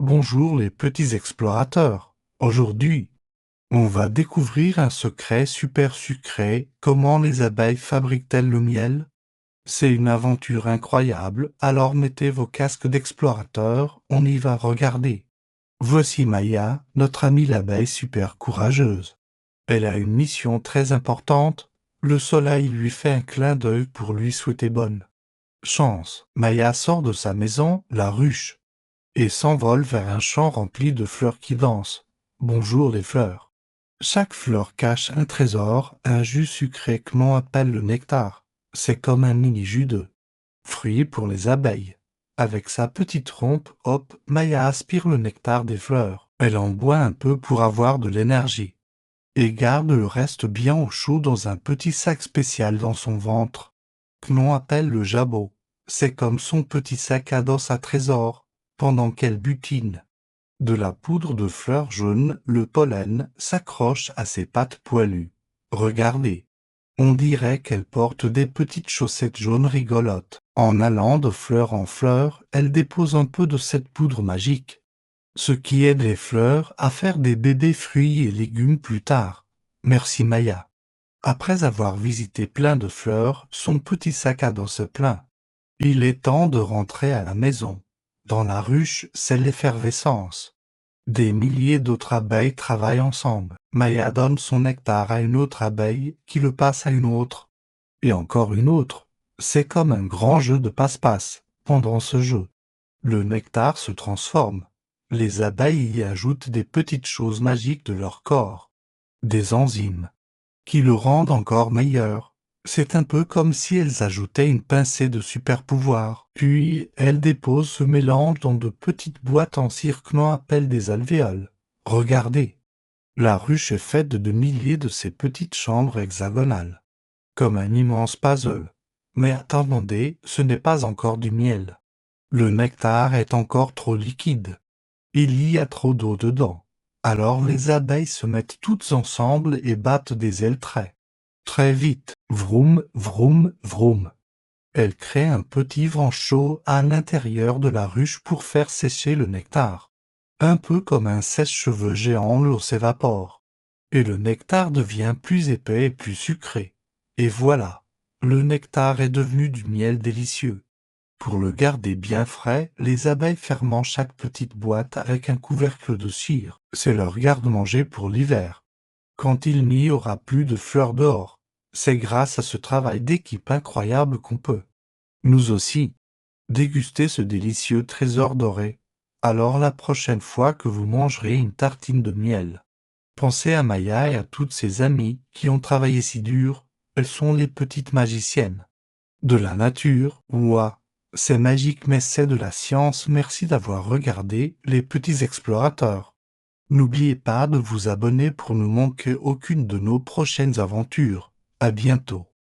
Bonjour les petits explorateurs. Aujourd'hui, on va découvrir un secret super sucré. Comment les abeilles fabriquent-elles le miel? C'est une aventure incroyable, alors mettez vos casques d'explorateurs, on y va regarder. Voici Maya, notre amie l'abeille super courageuse. Elle a une mission très importante. Le soleil lui fait un clin d'œil pour lui souhaiter bonne chance. Maya sort de sa maison, la ruche, et s'envole vers un champ rempli de fleurs qui dansent. Bonjour les fleurs. Chaque fleur cache un trésor, un jus sucré que l'on appelle le nectar. C'est comme un mini jus de fruits pour les abeilles. Avec sa petite trompe, hop, Maya aspire le nectar des fleurs. Elle en boit un peu pour avoir de l'énergie et garde le reste bien au chaud dans un petit sac spécial dans son ventre, que l'on appelle le jabot. C'est comme son petit sac à dos à trésor, pendant qu'elle butine. De la poudre de fleurs jaunes, le pollen s'accroche à ses pattes poilues. Regardez. On dirait qu'elle porte des petites chaussettes jaunes rigolotes. En allant de fleur en fleur, elle dépose un peu de cette poudre magique, ce qui aide les fleurs à faire des bébés fruits et légumes plus tard. Merci Maya. Après avoir visité plein de fleurs, son petit sac à dos se plein. Il est temps de rentrer à la maison. Dans la ruche, c'est l'effervescence. Des milliers d'autres abeilles travaillent ensemble. Maya donne son nectar à une autre abeille, qui le passe à une autre, et encore une autre. C'est comme un grand jeu de passe-passe. Pendant ce jeu, le nectar se transforme. Les abeilles y ajoutent des petites choses magiques de leur corps, des enzymes, qui le rendent encore meilleur. C'est un peu comme si elles ajoutaient une pincée de super-pouvoir. Puis, elles déposent ce mélange dans de petites boîtes en cire que l'on appelle des alvéoles. Regardez, la ruche est faite de milliers de ces petites chambres hexagonales, comme un immense puzzle. Mais attendez, ce n'est pas encore du miel. Le nectar est encore trop liquide. Il y a trop d'eau dedans. Alors les abeilles se mettent toutes ensemble et battent des ailes très vite. Vroom, vroom, vroom. Elles créent un petit vent chaud à l'intérieur de la ruche pour faire sécher le nectar. Un peu comme un sèche-cheveux géant, l'eau s'évapore. Et le nectar devient plus épais et plus sucré. Et voilà, le nectar est devenu du miel délicieux. Pour le garder bien frais, les abeilles ferment chaque petite boîte avec un couvercle de cire. C'est leur garde-manger pour l'hiver, quand il n'y aura plus de fleurs dehors. C'est grâce à ce travail d'équipe incroyable qu'on peut, nous aussi, déguster ce délicieux trésor doré. Alors la prochaine fois que vous mangerez une tartine de miel, pensez à Maya et à toutes ses amies qui ont travaillé si dur. Elles sont les petites magiciennes de la nature. Ouah, c'est magique mais c'est de la science. Merci d'avoir regardé les petits explorateurs. N'oubliez pas de vous abonner pour ne manquer aucune de nos prochaines aventures. À bientôt.